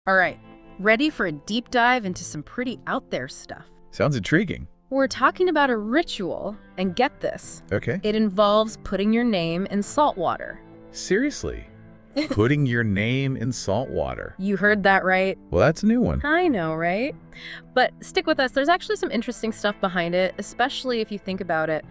All right, ready for a deep dive into some pretty out there stuff. Sounds intriguing. We're talking about a ritual, and get this. Okay. It involves putting your name in salt water. Seriously? Putting your name in salt water. You heard that right. Well, that's a new one. I know, right? But stick with us. There's actually some interesting stuff behind it, especially if you think about it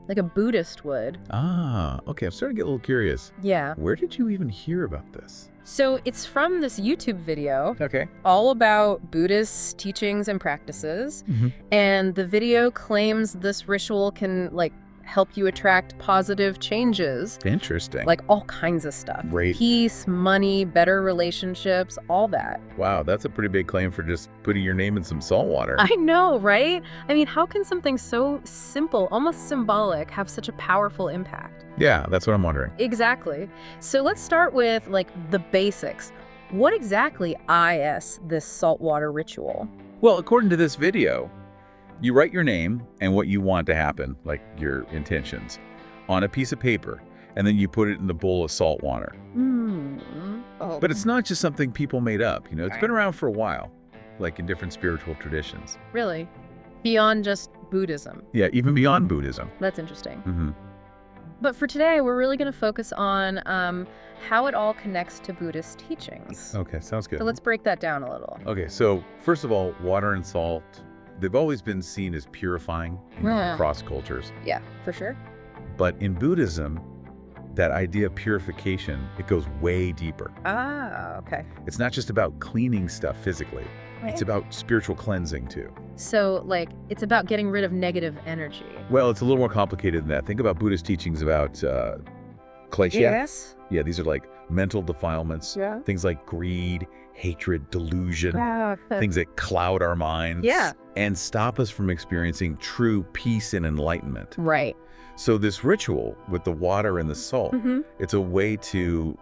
like a Buddhist would. Ah, okay. I'm starting to get a little curious. Yeah. Where did you even hear about this? So it's from this YouTube video Okay. all about Buddhist teachings and practices. And the video claims this ritual can, help you attract positive changes. Interesting. Like all kinds of stuff. Great. Peace, money, better relationships, all that. Wow, that's a pretty big claim for just putting your name in some salt water. I know, right? I mean, how can something so simple, almost symbolic, have such a powerful impact? Yeah, that's what I'm wondering. Exactly. So let's start with, the basics. What exactly is this saltwater ritual? Well, according to this video, you write your name and what you want to happen, like your intentions, on a piece of paper, and then you put it in the bowl of salt water. Oh. But it's not just something people made up, It's been around for a while, like in different spiritual traditions. Really? Beyond just Buddhism? Yeah, even beyond Buddhism. That's interesting. Mm-hmm. But for today, we're really going to focus on how it all connects to Buddhist teachings. Okay, sounds good. So let's break that down a little. Okay, so first of all, water and salt, they've always been seen as purifying across cultures. Yeah, for sure. But in Buddhism, that idea of purification, it goes way deeper. Ah, okay. It's not just about cleaning stuff physically. Right. It's about spiritual cleansing too. So, it's about getting rid of negative energy. Well, it's a little more complicated than that. Think about Buddhist teachings about kleshya. Yes. Yeah, these are like mental defilements. Yeah. Things like greed, hatred, delusion, things that cloud our minds. Yeah. And stop us from experiencing true peace and enlightenment. Right. So this ritual with the water and the salt, it's a way to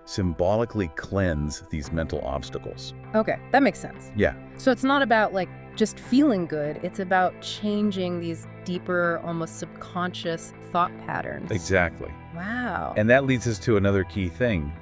symbolically cleanse these mental obstacles. Okay, that makes sense. Yeah. So it's not about just feeling good. It's about changing these deeper, almost subconscious thought patterns. Exactly. Wow. And that leads us to another key thing,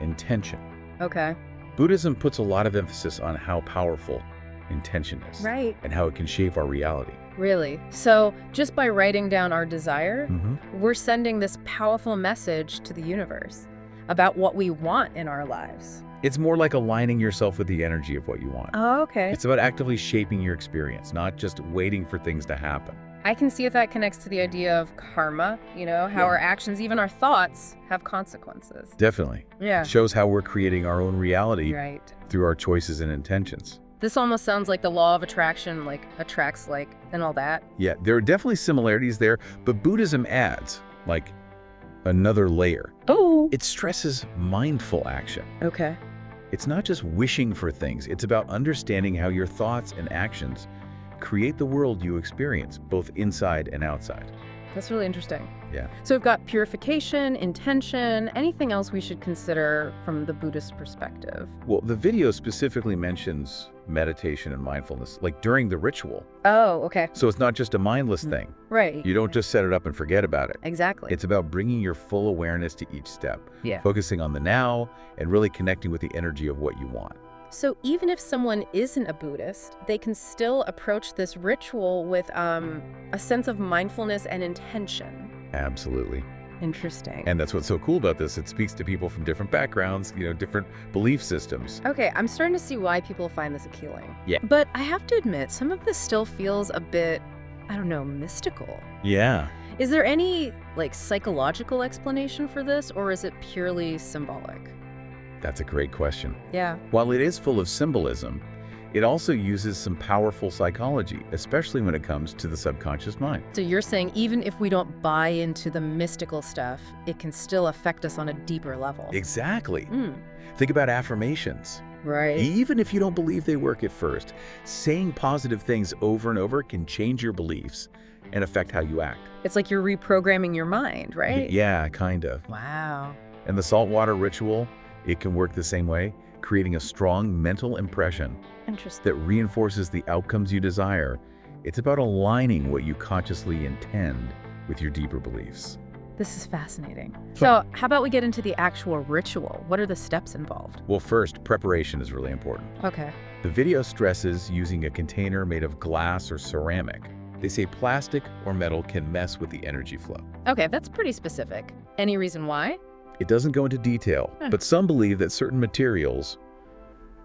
intention. Okay. Buddhism puts a lot of emphasis on how powerful intention is. Right. And how it can shape our reality. Really? So just by writing down our desire, we're sending this powerful message to the universe about what we want in our lives. It's more like aligning yourself with the energy of what you want. Oh, okay. It's about actively shaping your experience, not just waiting for things to happen. I can see if that connects to the idea of karma, how our actions, even our thoughts, have consequences. Definitely. Yeah. It shows how we're creating our own reality Right. through our choices and intentions. This almost sounds like the law of attraction, attracts and all that. Yeah, there are definitely similarities there, but Buddhism adds, another layer. Oh. It stresses mindful action. Okay. It's not just wishing for things. It's about understanding how your thoughts and actions create the world you experience, both inside and outside. That's really interesting. Yeah. So we've got purification, intention, anything else we should consider from the Buddhist perspective? Well, the video specifically mentions meditation and mindfulness, during the ritual. Oh, okay. So it's not just a mindless thing. Right. You don't just set it up and forget about it. Exactly. It's about bringing your full awareness to each step. Yeah. Focusing on the now and really connecting with the energy of what you want. So even if someone isn't a Buddhist, they can still approach this ritual with a sense of mindfulness and intention. Absolutely. Interesting. And that's what's so cool about this. It speaks to people from different backgrounds, different belief systems. Okay, I'm starting to see why people find this appealing. Yeah. But I have to admit, some of this still feels a bit, mystical. Yeah. Is there any, psychological explanation for this, or is it purely symbolic? That's a great question. Yeah. While it is full of symbolism, it also uses some powerful psychology, especially when it comes to the subconscious mind. So you're saying even if we don't buy into the mystical stuff, it can still affect us on a deeper level? Exactly. Think about affirmations. Right. Even if you don't believe they work at first, saying positive things over and over can change your beliefs and affect how you act. It's like you're reprogramming your mind, right? Yeah, kind of. Wow. And the saltwater ritual, it can work the same way, creating a strong mental impression Interesting. that reinforces the outcomes you desire. It's about aligning what you consciously intend with your deeper beliefs. This is fascinating. So how about we get into the actual ritual? What are the steps involved? Well, first, preparation is really important. Okay. The video stresses using a container made of glass or ceramic. They say plastic or metal can mess with the energy flow. Okay, that's pretty specific. Any reason why? It doesn't go into detail, but some believe that certain materials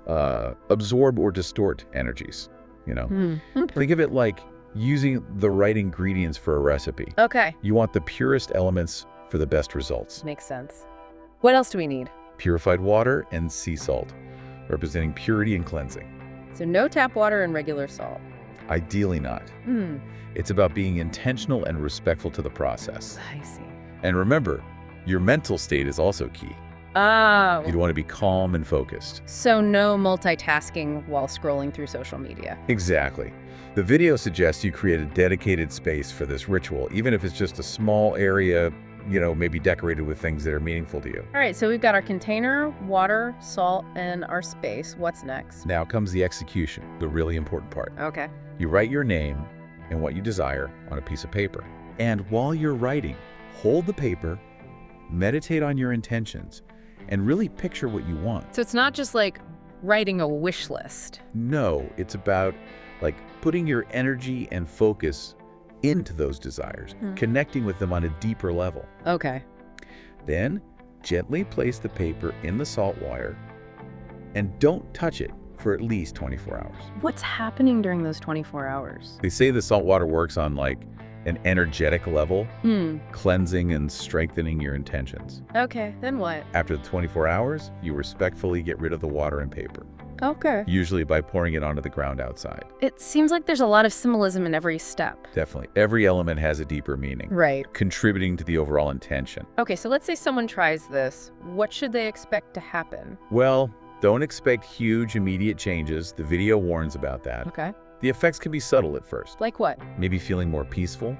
absorb or distort energies, Think of it like using the right ingredients for a recipe. Okay. You want the purest elements for the best results. Makes sense. What else do we need? Purified water and sea salt, representing purity and cleansing. So no tap water and regular salt. Ideally not. It's about being intentional and respectful to the process. I see. And remember, your mental state is also key. Oh. You'd want to be calm and focused. So no multitasking while scrolling through social media. Exactly. The video suggests you create a dedicated space for this ritual, even if it's just a small area, maybe decorated with things that are meaningful to you. All right, so we've got our container, water, salt, and our space. What's next? Now comes the execution, the really important part. Okay. You write your name and what you desire on a piece of paper. And while you're writing, hold the paper, meditate on your intentions, and really picture what you want. So it's not just like writing a wish list. No, it's about putting your energy and focus into those desires, connecting with them on a deeper level. Okay. Then gently place the paper in the salt water and don't touch it for at least 24 hours. What's happening during those 24 hours? They say the salt water works on an energetic level, cleansing and strengthening your intentions. Okay, then what? After the 24 hours, you respectfully get rid of the water and paper, Okay. usually by pouring it onto the ground outside. It seems like there's a lot of symbolism in every step. Definitely. Every element has a deeper meaning, Right. contributing to the overall intention. Okay, so let's say someone tries this. What should they expect to happen? Well, don't expect huge, immediate changes. The video warns about that. Okay. The effects can be subtle at first. Like what? Maybe feeling more peaceful,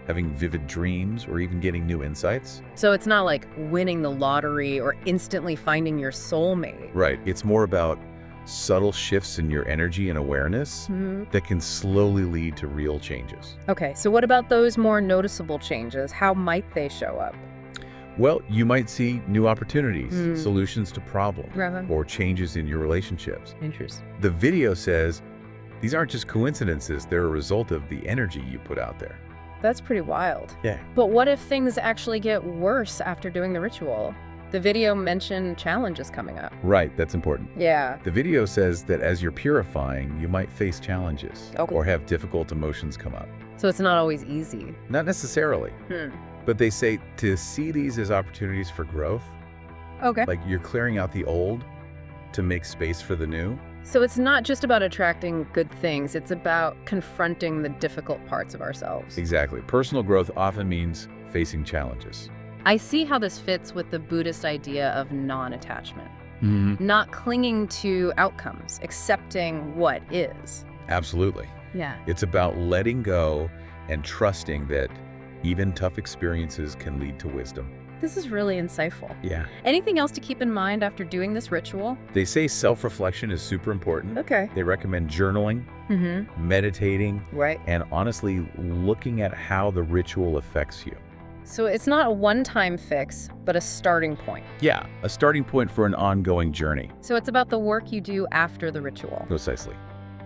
having vivid dreams, or even getting new insights. So it's not like winning the lottery or instantly finding your soulmate. Right. It's more about subtle shifts in your energy and awareness that can slowly lead to real changes. Okay, so what about those more noticeable changes? How might they show up? Well, you might see new opportunities, solutions to problems, Right. or changes in your relationships. Interesting. The video says these aren't just coincidences, they're a result of the energy you put out there. That's pretty wild. Yeah. But what if things actually get worse after doing the ritual? The video mentioned challenges coming up. Right, that's important. Yeah. The video says that as you're purifying, you might face challenges Okay. or have difficult emotions come up. So it's not always easy. Not necessarily, but they say to see these as opportunities for growth, Okay. like you're clearing out the old to make space for the new. So it's not just about attracting good things, it's about confronting the difficult parts of ourselves. Exactly. Personal growth often means facing challenges. I see how this fits with the Buddhist idea of non-attachment. Not clinging to outcomes, accepting what is. Absolutely. Yeah. It's about letting go and trusting that even tough experiences can lead to wisdom. This is really insightful. Yeah. Anything else to keep in mind after doing this ritual? They say self-reflection is super important. Okay. They recommend journaling, meditating, Right. and honestly looking at how the ritual affects you. So it's not a one-time fix, but a starting point. Yeah, a starting point for an ongoing journey. So it's about the work you do after the ritual. Precisely.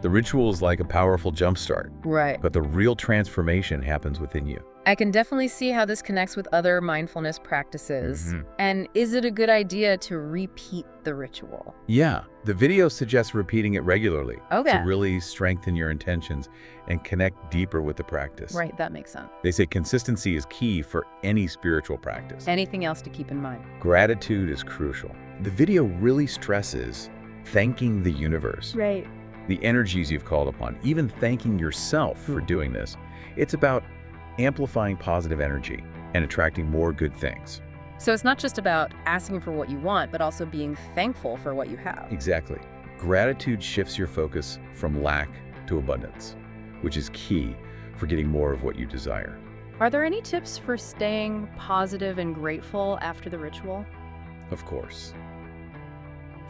The ritual is like a powerful jumpstart, Right. but the real transformation happens within you. I can definitely see how this connects with other mindfulness practices. And is it a good idea to repeat the ritual? Yeah, the video suggests repeating it regularly Okay. to really strengthen your intentions and connect deeper with the practice. Right, that makes sense. They say consistency is key for any spiritual practice. Anything else to keep in mind? Gratitude is crucial. The video really stresses thanking the universe, Right. the energies you've called upon, even thanking yourself for doing this. It's about amplifying positive energy and attracting more good things. So it's not just about asking for what you want, but also being thankful for what you have. Exactly. Gratitude shifts your focus from lack to abundance, which is key for getting more of what you desire. Are there any tips for staying positive and grateful after the ritual? Of course.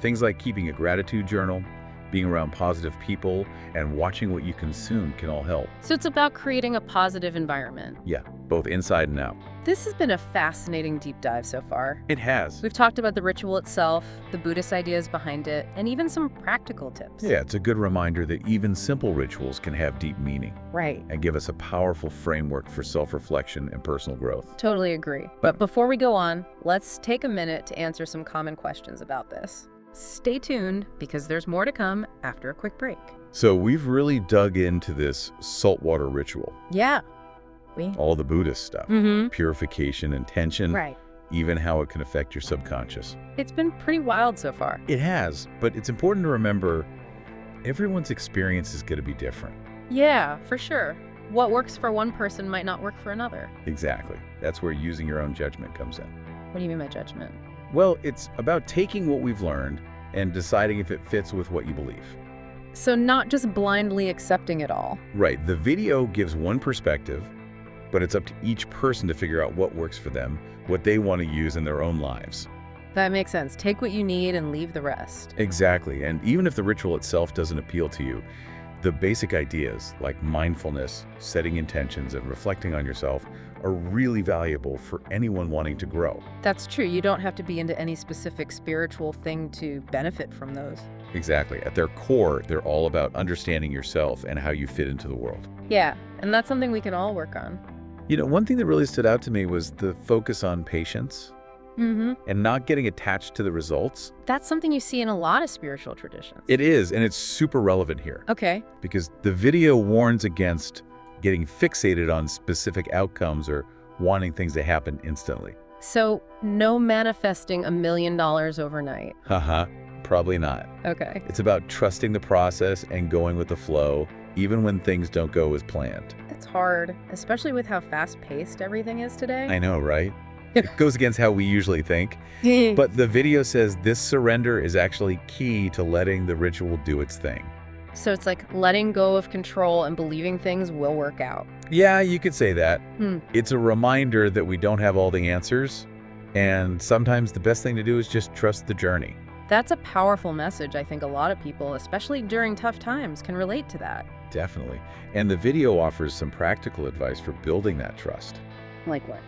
Things like keeping a gratitude journal, being around positive people, and watching what you consume can all help. So it's about creating a positive environment. Yeah, both inside and out. This has been a fascinating deep dive so far. It has. We've talked about the ritual itself, the Buddhist ideas behind it, and even some practical tips. Yeah, it's a good reminder that even simple rituals can have deep meaning Right. and give us a powerful framework for self-reflection and personal growth. Totally agree. But before we go on, let's take a minute to answer some common questions about this. Stay tuned, because there's more to come after a quick break. So we've really dug into this saltwater ritual, Yeah. all the Buddhist stuff, purification, intention, Right. even how it can affect your subconscious. It's been pretty wild so far. It has, but it's important to remember everyone's experience is going to be different. Yeah, for sure. What works for one person might not work for another. Exactly. That's where using your own judgment comes in. What do you mean by judgment? Well, it's about taking what we've learned and deciding if it fits with what you believe. So not just blindly accepting it all. Right. The video gives one perspective, but it's up to each person to figure out what works for them, what they want to use in their own lives. That makes sense. Take what you need and leave the rest. Exactly. And even if the ritual itself doesn't appeal to you, the basic ideas like mindfulness, setting intentions, and reflecting on yourself are really valuable for anyone wanting to grow. That's true. You don't have to be into any specific spiritual thing to benefit from those. Exactly. At their core, they're all about understanding yourself and how you fit into the world. Yeah, and that's something we can all work on. You know, one thing that really stood out to me was the focus on patience and not getting attached to the results. That's something you see in a lot of spiritual traditions. It is, and it's super relevant here. Okay. Because the video warns against getting fixated on specific outcomes or wanting things to happen instantly. So no manifesting $1 million overnight. Haha, probably not. Okay. It's about trusting the process and going with the flow, even when things don't go as planned. That's hard, especially with how fast-paced everything is today. I know, right? It goes against how we usually think. But the video says this surrender is actually key to letting the ritual do its thing. So it's like letting go of control and believing things will work out. Yeah, you could say that. It's a reminder that we don't have all the answers, and sometimes the best thing to do is just trust the journey. That's a powerful message. I think a lot of people, especially during tough times, can relate to that. Definitely. And the video offers some practical advice for building that trust. Like what?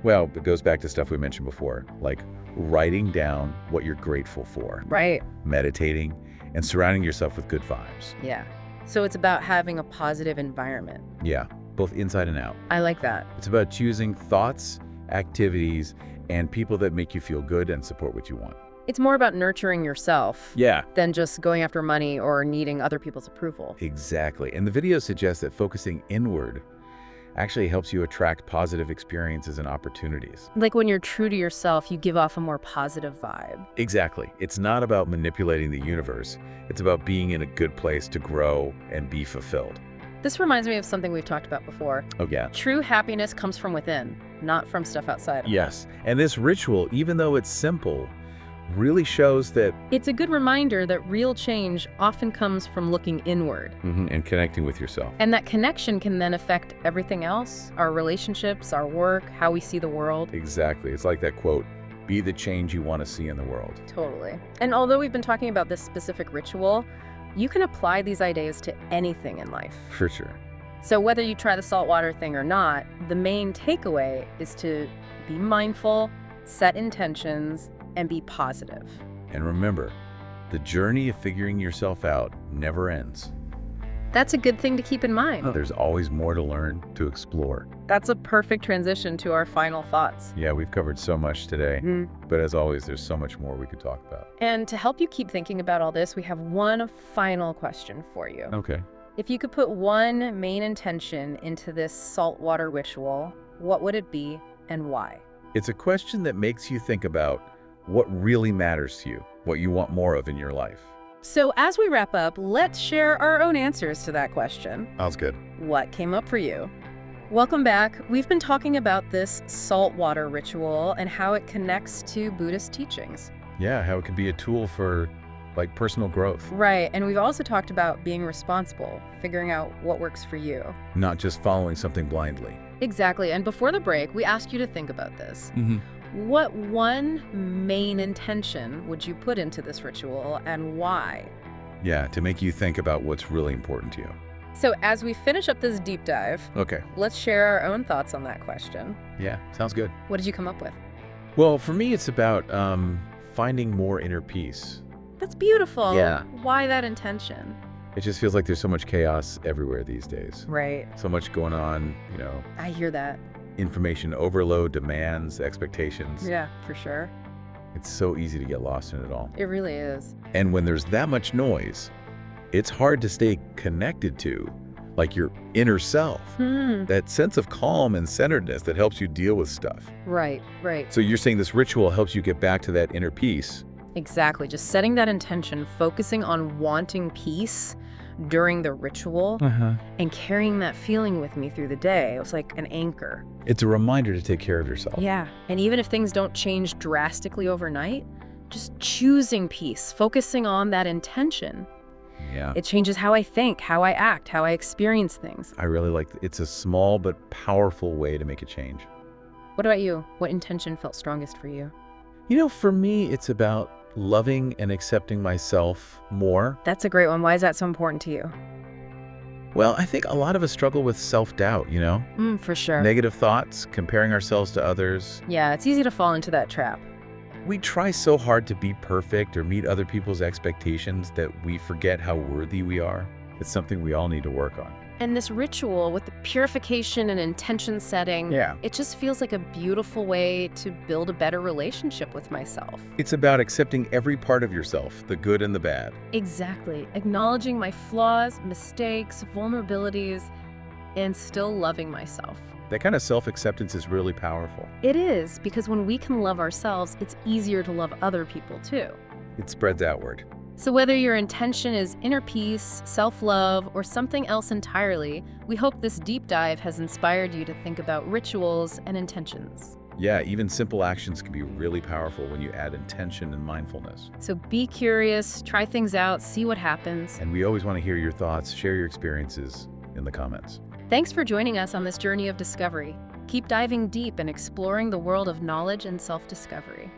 Well, it goes back to stuff we mentioned before, like writing down what you're grateful for, Right. meditating, and surrounding yourself with good vibes. Yeah. So it's about having a positive environment. Yeah, both inside and out. I like that. It's about choosing thoughts, activities, and people that make you feel good and support what you want. It's more about nurturing yourself Yeah, than just going after money or needing other people's approval. exactly. And the video suggests that focusing inward actually helps you attract positive experiences and opportunities. Like when you're true to yourself, you give off a more positive vibe. Exactly. It's not about manipulating the universe. It's about being in a good place to grow and be fulfilled. This reminds me of something we've talked about before. Oh, yeah. True happiness comes from within, not from stuff outside. Yes. And this ritual, even though it's simple, really shows that It's a good reminder that real change often comes from looking inward. and connecting with yourself. And that connection can then affect everything else, our relationships, our work, how we see the world. Exactly. It's like that quote, be the change you want to see in the world. Totally. And although we've been talking about this specific ritual, you can apply these ideas to anything in life. For sure. So whether you try the saltwater thing or not, the main takeaway is to be mindful, set intentions, and be positive. And remember, the journey of figuring yourself out never ends. That's a good thing to keep in mind. There's always more to learn, to explore. That's a perfect transition to our final thoughts. Yeah, we've covered so much today, but as always, there's so much more we could talk about. And to help you keep thinking about all this, we have one final question for you. Okay. If you could put one main intention into this saltwater ritual, what would it be and why? It's a question that makes you think about what really matters to you, what you want more of in your life. So as we wrap up, let's share our own answers to that question. Sounds good. What came up for you? Welcome back. We've been talking about this saltwater ritual and how it connects to Buddhist teachings. Yeah, how it can be a tool for like personal growth, Right, and we've also talked about being responsible, figuring out what works for you. not just following something blindly. Exactly, and before the break, we asked you to think about this. What one main intention would you put into this ritual and why? Yeah, to make you think about what's really important to you. So as we finish up this deep dive, Okay. let's share our own thoughts on that question. Yeah, sounds good. What did you come up with? Well, for me, it's about finding more inner peace. That's beautiful. Yeah. Why that intention? It just feels like there's so much chaos everywhere these days. Right. So much going on, I hear that. information overload, demands, expectations. Yeah, for sure. It's so easy to get lost in it all. It really is. And when there's that much noise, it's hard to stay connected to, like, your inner self. That sense of calm and centeredness that helps you deal with stuff. Right. So you're saying this ritual helps you get back to that inner peace. Exactly. Just setting that intention, focusing on wanting peace during the ritual and carrying that feeling with me through the day. It was like an anchor. It's a reminder to take care of yourself. Yeah. And even if things don't change drastically overnight, just choosing peace, focusing on that intention. Yeah. It changes how I think, how I act, how I experience things. I really like it's a small but powerful way to make a change. What about you? What intention felt strongest for you? For me, it's about loving and accepting myself more. That's a great one. Why is that so important to you? Well, I think a lot of us struggle with self-doubt, For sure. Negative thoughts, comparing ourselves to others. Yeah, it's easy to fall into that trap. We try so hard to be perfect or meet other people's expectations that we forget how worthy we are. It's something we all need to work on. And this ritual with the purification and intention setting, it just feels like a beautiful way to build a better relationship with myself. It's about accepting every part of yourself, the good and the bad. Exactly. Acknowledging my flaws, mistakes, vulnerabilities, and still loving myself. That kind of self-acceptance is really powerful. It is, because when we can love ourselves, it's easier to love other people too. It spreads outward. So whether your intention is inner peace, self-love, or something else entirely, we hope this deep dive has inspired you to think about rituals and intentions. Yeah, even simple actions can be really powerful when you add intention and mindfulness. So be curious, try things out, see what happens. And we always want to hear your thoughts, share your experiences in the comments. Thanks for joining us on this journey of discovery. Keep diving deep and exploring the world of knowledge and self-discovery.